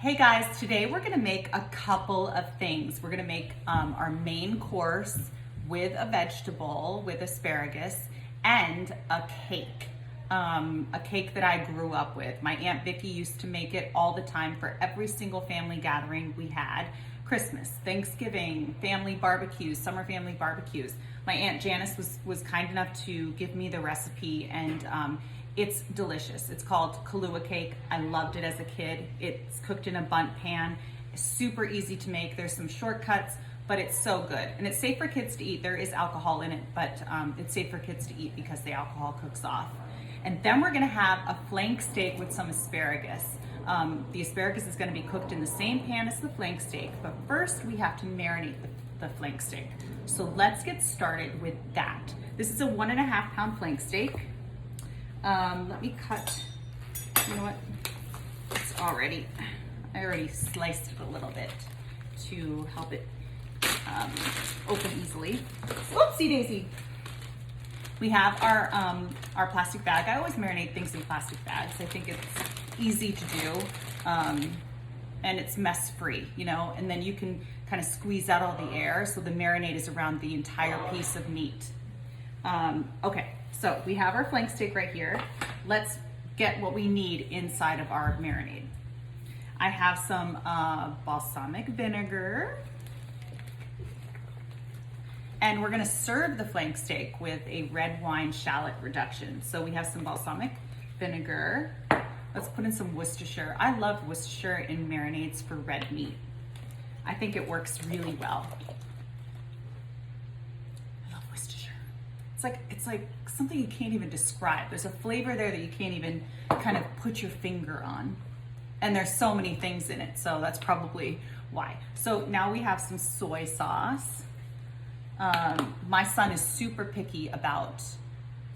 Hey guys, today we're gonna make a couple of things. We're gonna make our main course with a vegetable, with asparagus, and a cake. A cake that I grew up with. My Aunt Vicky used to make it all the time for every single family gathering we had. Christmas, Thanksgiving, family barbecues, summer family barbecues. My Aunt Janice was kind enough to give me the recipe, and it's delicious. It's called KAHLUA cake. I loved it as a kid. It's cooked in a bundt pan. It's super easy to make. There's some shortcuts, but it's so good. And it's safe for kids to eat. There is alcohol in it, but it's safe for kids to eat because the alcohol cooks off. And then we're gonna have a flank steak with some asparagus. The asparagus is gonna be cooked in the same pan as the flank steak, but first we have to marinate the flank steak. So let's get started with that. This is a 1.5 pound flank steak. Let me cut, you know what, I already sliced it a little bit to help it open easily. Whoopsie daisy. We have our plastic bag. I always marinate things in plastic bags. I think it's easy to do, and it's mess free, you know, and then you can kind of squeeze out all the air so the marinade is around the entire piece of meat. Okay. So we have our flank steak right here. Let's get what we need inside of our marinade. I have some balsamic vinegar. And we're gonna serve the flank steak with a red wine shallot reduction. So we have some balsamic vinegar. Let's put in some Worcestershire. I love Worcestershire in marinades for red meat. I think it works really well. It's like something you can't even describe. There's a flavor there that you can't even kind of put your finger on. And there's so many things in it, so that's probably why. So now we have some soy sauce. My son is super picky about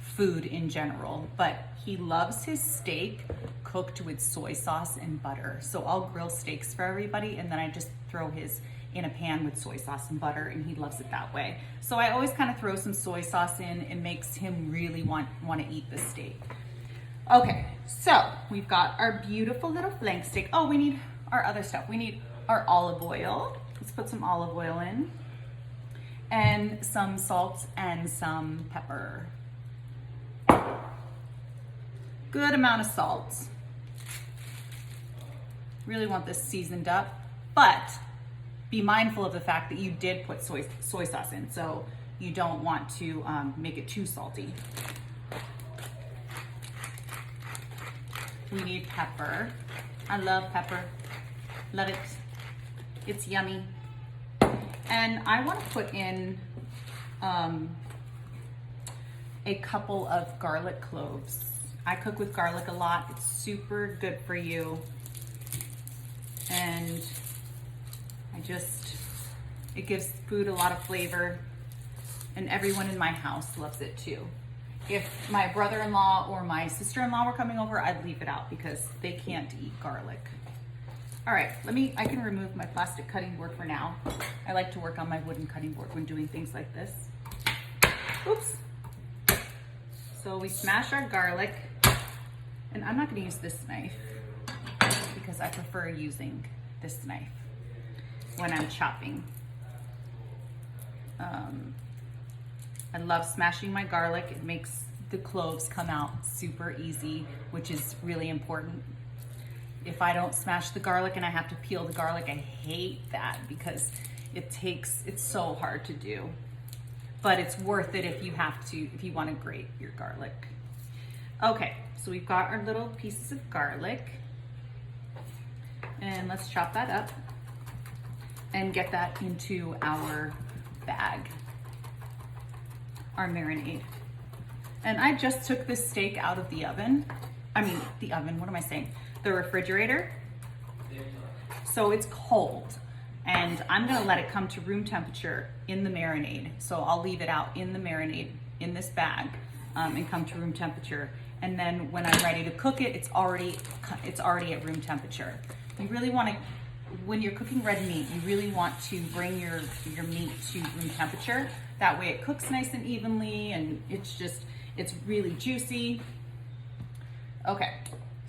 food in general, but he loves his steak cooked with soy sauce and butter. So I'll grill steaks for everybody, and then I just throw his in a pan with soy sauce and butter, and he loves it that way. So I always kind of throw some soy sauce in. It makes him really want to eat the steak. Okay, so we've got our beautiful little flank steak. Oh, we need our other stuff. We need our olive oil. Let's put some olive oil in, and some salt and some pepper. Good amount of salt. Really want this seasoned up, but be mindful of the fact that you did put soy sauce in, so you don't want to make it too salty. We need pepper. I love pepper. Love it. It's yummy. And I want to put in a couple of garlic cloves. I cook with garlic a lot. It's super good for you. And it gives food a lot of flavor, and everyone in my house loves it too. If my brother-in-law or my sister-in-law were coming over, I'd leave it out because they can't eat garlic. All right, I can remove my plastic cutting board for now. I like to work on my wooden cutting board when doing things like this. Oops. So we smash our garlic, and I'm not gonna use this knife because I prefer using this knife when I'm chopping. I love smashing my garlic. It makes the cloves come out super easy, which is really important. If I don't smash the garlic and I have to peel the garlic, I hate that because it's so hard to do. But it's worth it if you want to grate your garlic. Okay, so we've got our little pieces of garlic, and let's chop that up and get that into our bag, our marinade. And I just took this steak out of the refrigerator. So it's cold, and I'm gonna let it come to room temperature in the marinade. So I'll leave it out in the marinade in this bag and come to room temperature. And then when I'm ready to cook it, it's already at room temperature. You really want to, when you're cooking red meat, you really want to bring your meat to room temperature. That way it cooks nice and evenly, and it's really juicy. Okay,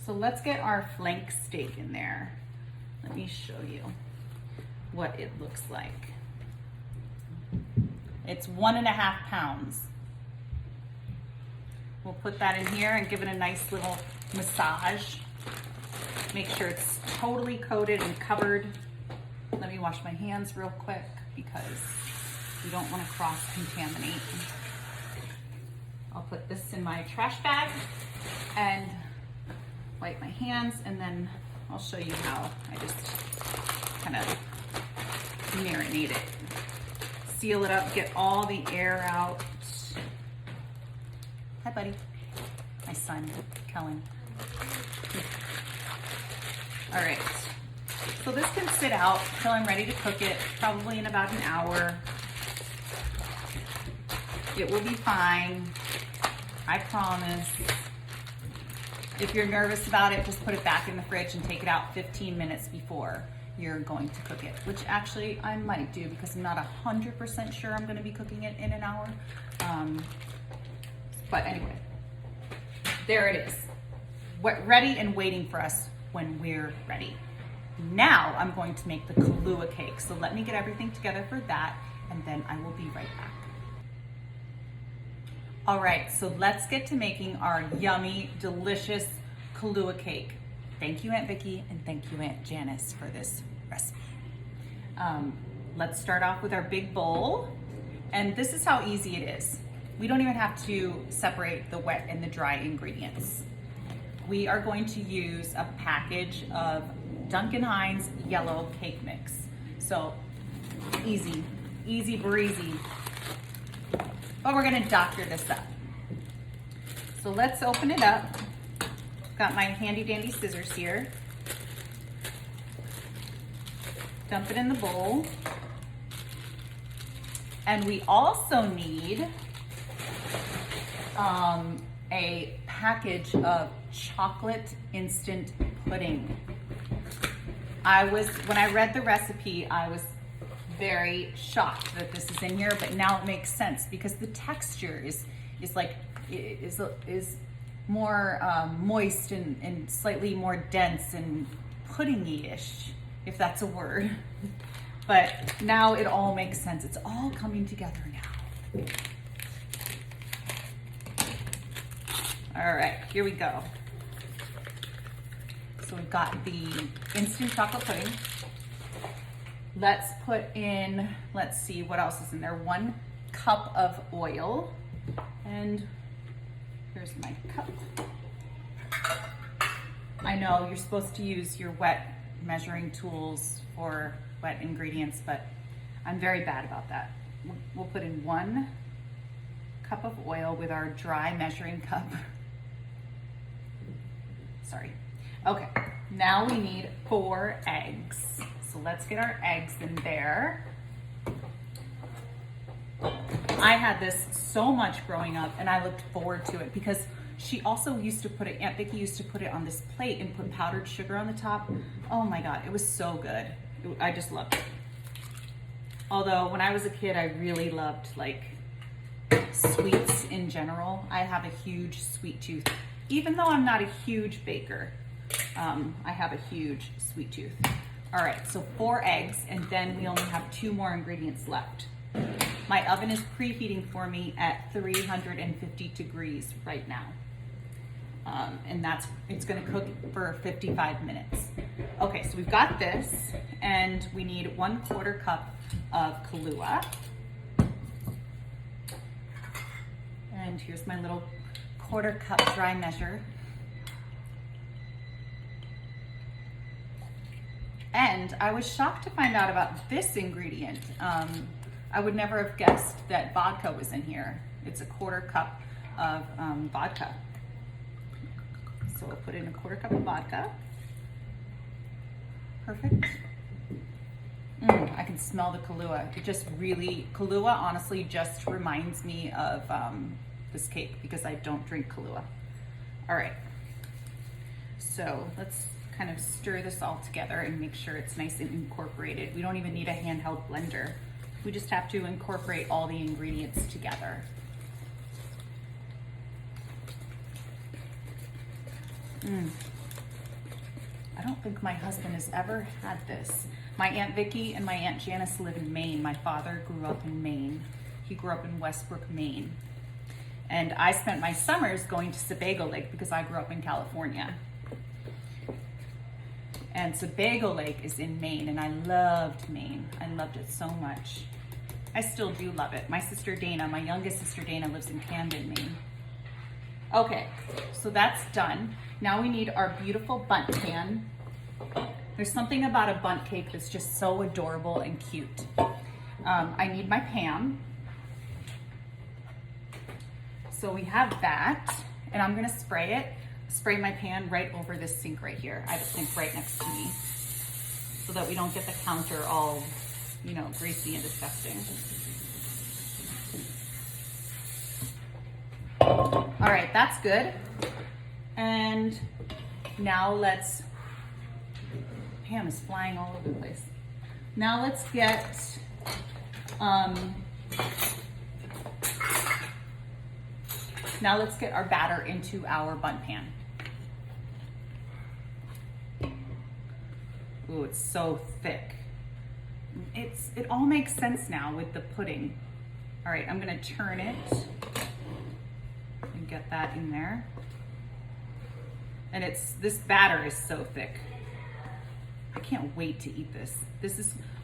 so let's get our flank steak in there. Let me show you what it looks like. It's 1.5 pounds. We'll put that in here and give it a nice little massage. Make sure it's totally coated and covered. Let me wash my hands real quick because we don't want to cross-contaminate. I'll put this in my trash bag and wipe my hands, and then I'll show you how I just kind of marinate it. Seal it up, get all the air out. Hi, buddy. My son, Kellen. All right, so this can sit out till I'm ready to cook it, probably in about an hour. It will be fine, I promise. If you're nervous about it, just put it back in the fridge and take it out 15 minutes before you're going to cook it, which actually I might do because I'm not 100% sure I'm gonna be cooking it in an hour. But anyway, there it is. Ready and waiting for us when we're ready. Now I'm going to make the KAHLUA cake. So let me get everything together for that, and then I will be right back. All right, so let's get to making our yummy, delicious KAHLUA cake. Thank you, Aunt Vicki, and thank you, Aunt Janice, for this recipe. Let's start off with our big bowl. And this is how easy it is. We don't even have to separate the wet and the dry ingredients. We are going to use a package of Duncan Hines yellow cake mix. So easy, easy breezy. But we're gonna doctor this up. So let's open it up. Got my handy dandy scissors here. Dump it in the bowl. And we also need a package of chocolate instant pudding. When I read the recipe, I was very shocked that this is in here, but now it makes sense because the texture is more moist and slightly more dense and puddingy-ish, if that's a word. But now it all makes sense. It's all coming together now. All right, here we go. So we've got the instant chocolate pudding. Let's put in, let's see what else is in there. 1 cup of oil. And here's my cup. I know you're supposed to use your wet measuring tools for wet ingredients, but I'm very bad about that. We'll put in 1 cup of oil with our dry measuring cup. Sorry. Okay, now we need 4 eggs. So let's get our eggs in there. I had this so much growing up and I looked forward to it because she also used to put it, Aunt Vicki used to put it on this plate and put powdered sugar on the top. Oh my God, it was so good. I just loved it. Although when I was a kid, I really loved like sweets in general. I have a huge sweet tooth. Even though I'm not a huge baker, I have a huge sweet tooth. All right, so 4 eggs, and then we only have 2 more ingredients left. My oven is preheating for me at 350 degrees right now. And it's gonna cook for 55 minutes. Okay, so we've got this, and we need 1/4 cup of KAHLUA. And here's my little 1/4 cup dry measure. And I was shocked to find out about this ingredient. I would never have guessed that vodka was in here. It's a 1/4 cup of vodka. So we'll put in a 1/4 cup of vodka. Perfect. I can smell the KAHLUA. It just really, KAHLUA honestly just reminds me of this cake because I don't drink KAHLUA. All right. So let's kind of stir this all together and make sure it's nice and incorporated. We don't even need a handheld blender. We just have to incorporate all the ingredients together. I don't think my husband has ever had this. My Aunt Vicky and my Aunt Janice live in Maine. My father grew up in Maine. He grew up in Westbrook, Maine. And I spent my summers going to Sebago Lake because I grew up in California. And Sebago Lake is in Maine, and I loved Maine. I loved it so much. I still do love it. My sister Dana, my youngest sister Dana, lives in Camden, Maine. Okay, so that's done. Now we need our beautiful bundt pan. There's something about a bundt cake that's just so adorable and cute. I need my pan. So we have that, and I'm gonna spray my pan right over this sink right here. I have a sink right next to me so that we don't get the counter all, you know, greasy and disgusting. All right, that's good. And now Pam is flying all over the place. Now let's get, our batter into our bundt pan. Ooh, it's so thick. It all makes sense now with the pudding. All right, I'm gonna turn it and get that in there. And this batter is so thick. I can't wait to eat this.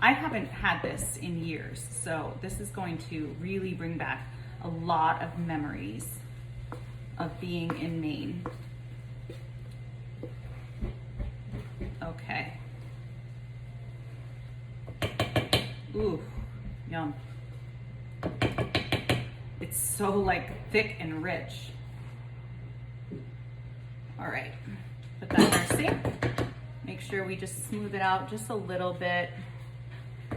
I haven't had this in years, so this is going to really bring back a lot of memories of being in Maine. Okay. Ooh, yum. It's so like thick and rich. All right, put that in our sink. Make sure we just smooth it out just a little bit.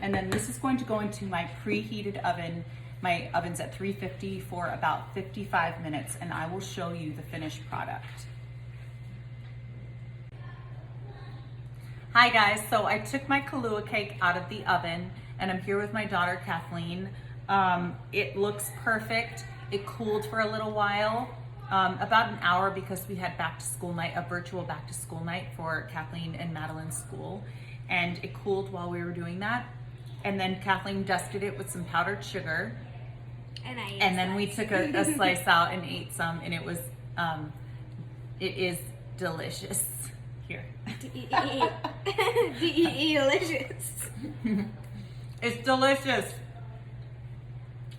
And then this is going to go into my preheated oven. My oven's at 350 for about 55 minutes, and I will show you the finished product. Hi guys, so I took my KAHLUA cake out of the oven, and I'm here with my daughter Kathleen. It looks perfect. It cooled for a little while, about an hour, because we had back to school night, a virtual back to school night for Kathleen and Madeline's school, and it cooled while we were doing that. And then Kathleen dusted it with some powdered sugar. And then we took a slice out and ate some, and it is delicious. Here. Delicious. It's delicious.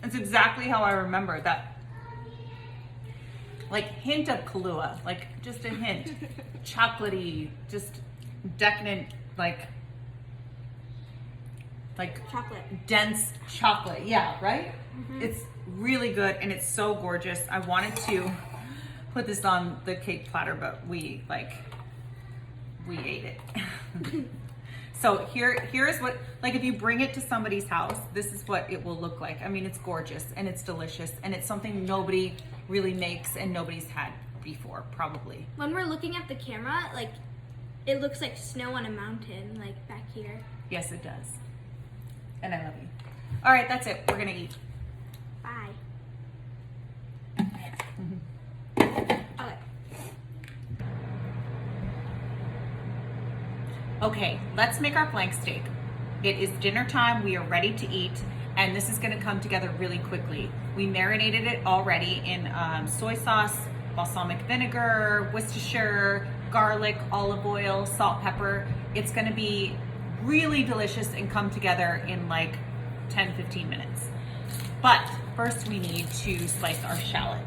It's exactly how I remember that. Like hint of KAHLUA, like just a hint. Chocolatey, just decadent, like chocolate. Dense chocolate. Yeah, right? Mm-hmm. It's really good, and it's so gorgeous. I wanted to put this on the cake platter, but we ate it. So here's what, like, if you bring it to somebody's house, this is what it will look like. I mean, it's gorgeous and it's delicious, and it's something nobody really makes and nobody's had before, probably. When we're looking at the camera, like, it looks like snow on a mountain, like back here. Yes, it does. And I love you. All right, that's it. We're gonna eat. Bye. Okay, let's make our flank steak. It is dinner time, we are ready to eat, and this is gonna come together really quickly. We marinated it already in soy sauce, balsamic vinegar, Worcestershire, garlic, olive oil, salt, pepper. It's gonna be really delicious and come together in like 10-15 minutes. But first we need to slice our shallot.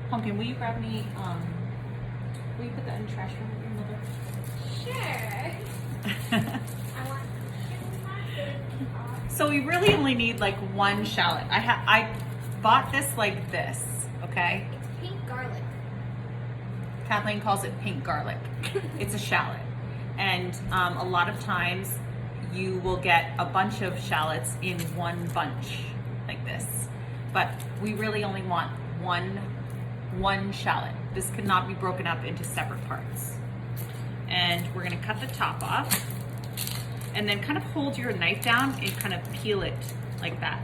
Pumpkin, will you grab me, will you put that in the trash bin with your mother? Sure. So we really only need like one shallot. I bought this like this, okay? It's pink garlic. Kathleen calls it pink garlic. It's a shallot. And a lot of times you will get a bunch of shallots in one bunch like this. But we really only want one shallot. This cannot be broken up into separate parts. And we're gonna cut the top off, and then kind of hold your knife down and kind of peel it like that.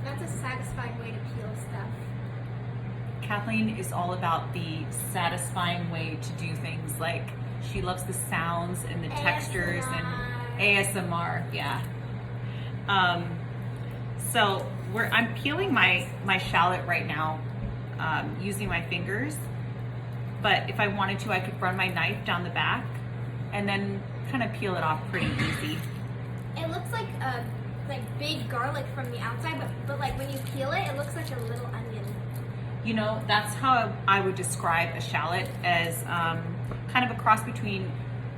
That's a satisfying way to peel stuff. Kathleen is all about the satisfying way to do things, like She loves the sounds and the textures and ASMR, yeah. So I'm peeling my shallot right now using my fingers, but if I wanted to, I could run my knife down the back and then kind of peel it off pretty easy. It looks like big garlic from the outside, but like when you peel it, it looks like a little onion. You know, that's how I would describe a shallot, as kind of a cross between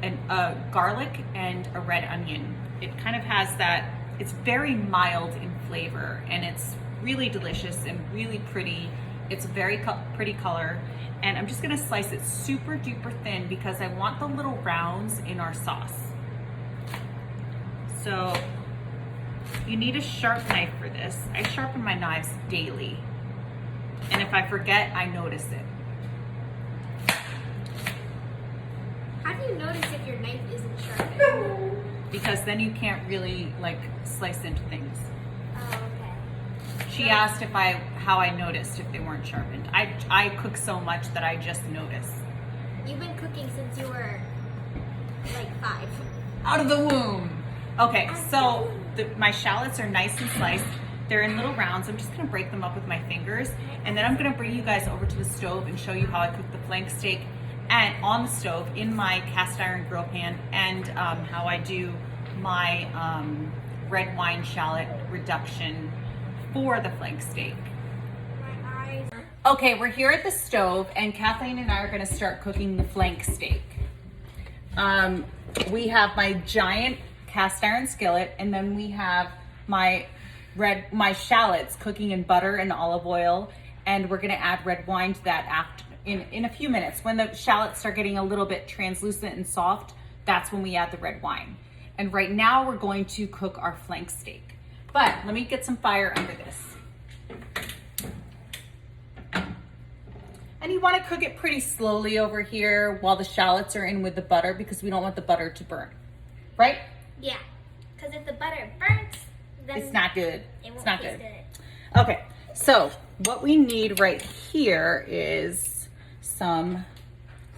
a garlic and a red onion. It kind of has that, it's very mild in flavor, and it's really delicious and really pretty. It's a very pretty color, and I'm just gonna slice it super duper thin because I want the little rounds in our sauce. So you need a sharp knife for this. I sharpen my knives daily, and if I forget, I notice it. How do you notice if your knife isn't sharpened? Because then you can't really like slice into things. Oh, okay. She asked how I noticed if they weren't sharpened. I cook so much that I just notice. You've been cooking since you were like 5. Out of the womb. Okay, so my shallots are nice and sliced. They're in little rounds. I'm just gonna break them up with my fingers, and then I'm gonna bring you guys over to the stove and show you how I cook the flank steak and on the stove in my cast iron grill pan, and how I do my red wine shallot reduction for the flank steak. My eyes. Okay, we're here at the stove, and Kathleen and I are gonna start cooking the flank steak. We have my giant cast iron skillet, and then we have my shallots cooking in butter and olive oil, and we're gonna add red wine to that after in a few minutes. When the shallots start getting a little bit translucent and soft, that's when we add the red wine. And right now we're going to cook our flank steak. But let me get some fire under this. And you want to cook it pretty slowly over here while the shallots are in with the butter, because we don't want the butter to burn, right? Yeah, because if the butter burns, then It's not good. It won't It's not taste good. Okay, so what we need right here is some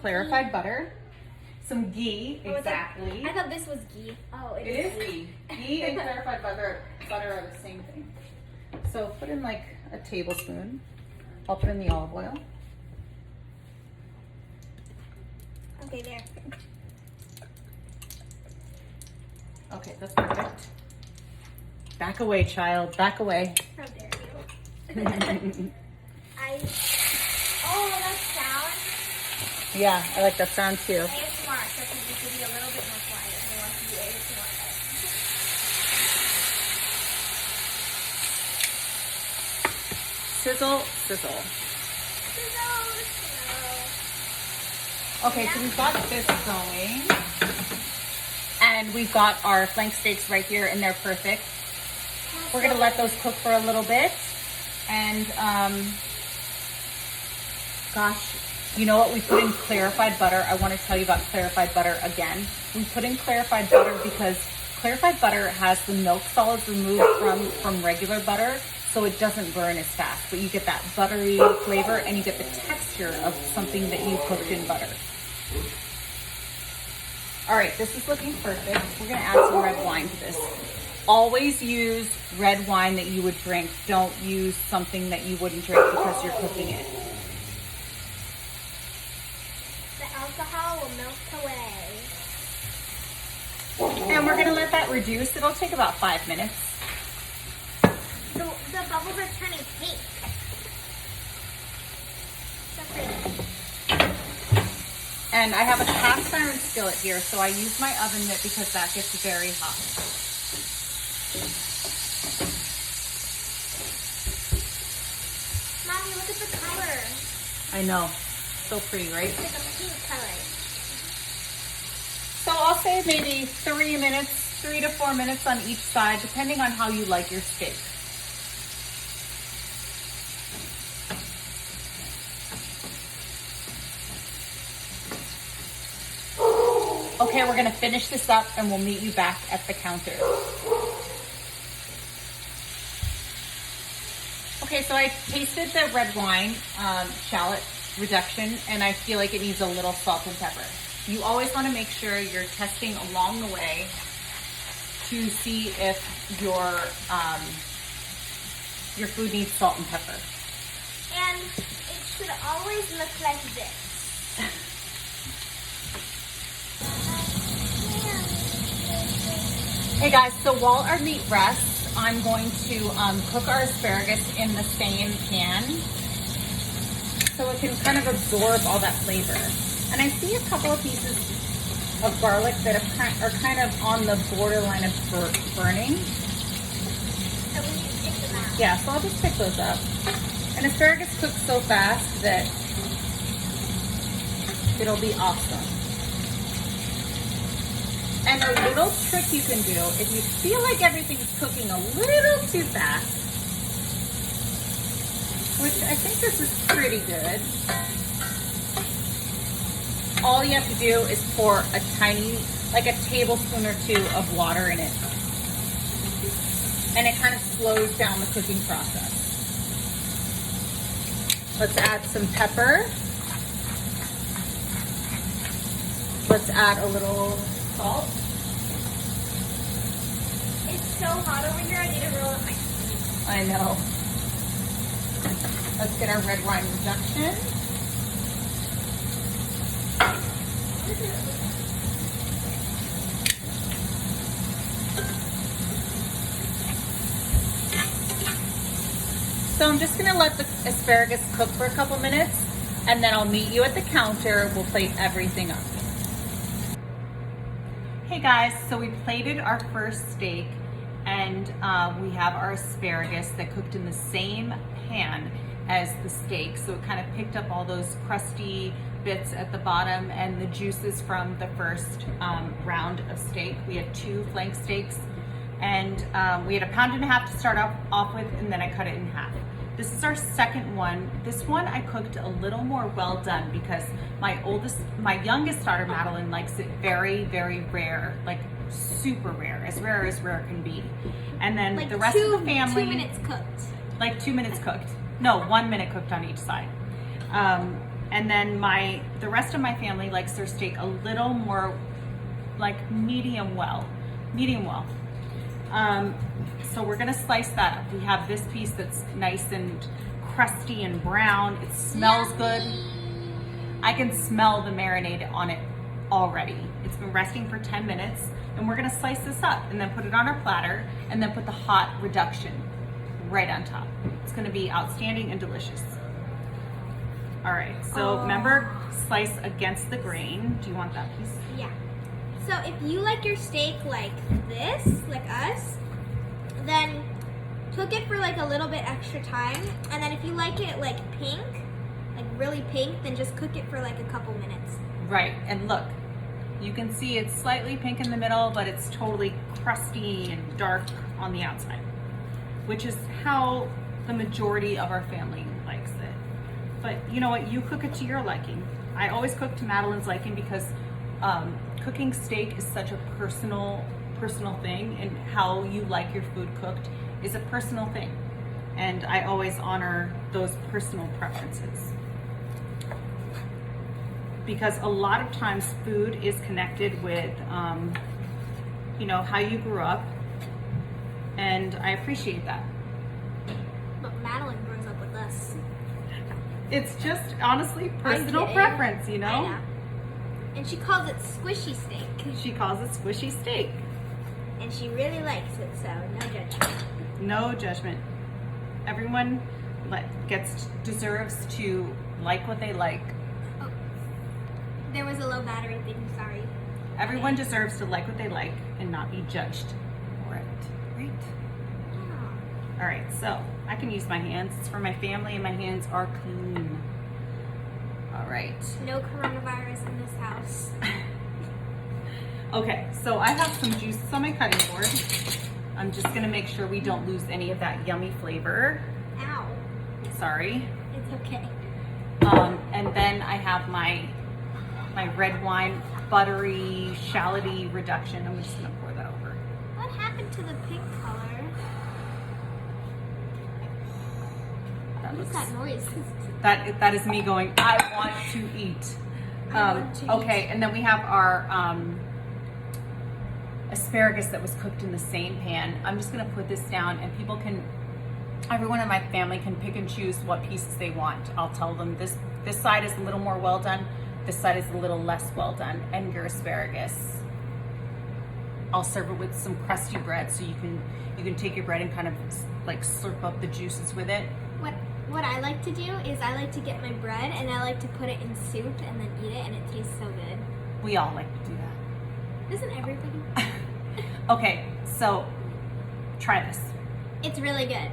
clarified butter, some ghee, exactly. I thought this was ghee. Oh, It is ghee. Ghee and clarified butter are the same thing. So put in like a tablespoon. I'll put in the olive oil. Okay, there. Okay, that's perfect. Back away, child. Back away. How dare you? Oh, that sound. Yeah, I like that sound too. ASMR, so it needs to be a little bit more quiet. I want to be ASMR. Sizzle, sizzle. Okay, so we've got this going. And we've got our flank steaks right here, and they're perfect. We're gonna let those cook for a little bit. And gosh, you know what? We put in clarified butter. I want to tell you about clarified butter again. We put in clarified butter because clarified butter has the milk solids removed from regular butter, so it doesn't burn as fast. But you get that buttery flavor, and you get the texture of something that you cooked in butter. All right, this is looking perfect. We're gonna add some red wine to this. Always use red wine that you would drink. Don't use something that you wouldn't drink because you're cooking it. The alcohol will melt away. And we're gonna let that reduce. It'll take about 5 minutes. The bubbles are turning pink. So pretty. And I have a cast iron skillet here, so I use my oven mitt because that gets very hot. Mommy, look at the color. I know, so pretty, right? It's like a pink color. So I'll say maybe 3 minutes, 3 to 4 minutes on each side, depending on how you like your steak. Okay, we're gonna finish this up and we'll meet you back at the counter. Okay, so I tasted the red wine shallot reduction, and I feel like it needs a little salt and pepper. You always want to make sure you're testing along the way to see if your food needs salt and pepper. And it should always look like this. Hey guys, so while our meat rests, I'm going to cook our asparagus in the same pan so it can kind of absorb all that flavor. And I see a couple of pieces of garlic that are kind of on the borderline of burning. So we need to pick them out. Yeah, so I'll just pick those up. And asparagus cooks so fast that it'll be awesome. And a little trick you can do, if you feel like everything's cooking a little too fast, which I think this is pretty good, all you have to do is pour a tiny, like a tablespoon or two of water in it. And it kind of slows down the cooking process. Let's add some pepper. Let's add a little salt. It's so hot over here, I need to roll up my sleeves. I know. Let's get our red wine reduction. So I'm just gonna let the asparagus cook for a couple minutes and then I'll meet you at the counter. We'll plate everything up. Hey guys, so we plated our first steak and we have our asparagus that cooked in the same pan as the steak. So it kind of picked up all those crusty bits at the bottom and the juices from the first round of steak. We had 2 flank steaks and we had a pound and a half to start off with, and then I cut it in half. This is our second one. This one I cooked a little more well done because my youngest daughter Madeline likes it very, very rare, like super rare as rare can be. And then Like the rest of the family, 2 minutes cooked. like 2 minutes cooked. No, 1 minute cooked on each side. And then the rest of my family likes their steak a little more like medium well. So we're gonna slice that up. We have this piece that's nice and crusty and brown. It smells good. I can smell the marinade on it already. It's been resting for 10 minutes and we're gonna slice this up and then put it on our platter and then put the hot reduction right on top. It's gonna be outstanding and delicious. All right, so remember, slice against the grain. Do you want that piece? Yeah. So if you like your steak like this, like us, then cook it for like a little bit extra time. And then if you like it like pink, like really pink, then just cook it for like a couple minutes. Right, and look, you can see it's slightly pink in the middle, but it's totally crusty and dark on the outside, which is how the majority of our family likes it. But you know what, you cook it to your liking. I always cook to Madeline's liking because cooking steak is such a personal thing, and how you like your food cooked is a personal thing. And I always honor those personal preferences. Because a lot of times food is connected with, you know, how you grew up, and I appreciate that. But Madeline grows up with us. It's just honestly personal preference, you know? I know. And she calls it squishy steak. She calls it squishy steak. And she really likes it, so no judgment. No judgment. Everyone deserves to like what they like. Oh, there was a low battery thing, sorry. Everyone deserves to like what they like and not be judged for it. Right? Yeah. All right, so I can use my hands. It's for my family and my hands are clean. All right. No coronavirus in this house. Okay, so I have some juices on my cutting board. I'm just gonna make sure we don't lose any of that yummy flavor. Ow. Sorry. It's okay. And then I have my red wine buttery, shalloty reduction. I'm just gonna pour that over. What happened to the pink color? That What's looks, that noise? that is me going, I want to eat. want to Okay, and then we have our asparagus that was cooked in the same pan. I'm just gonna put this down, and everyone in my family can pick and choose what pieces they want. I'll tell them this side is a little more well done, this side is a little less well done, and your asparagus. I'll serve it with some crusty bread, so you can take your bread and kind of like slurp up the juices with it. What I like to do is I like to get my bread and I like to put it in soup and then eat it, and it tastes so good. We all like to do that. Doesn't everybody? Okay, so try this. It's really good.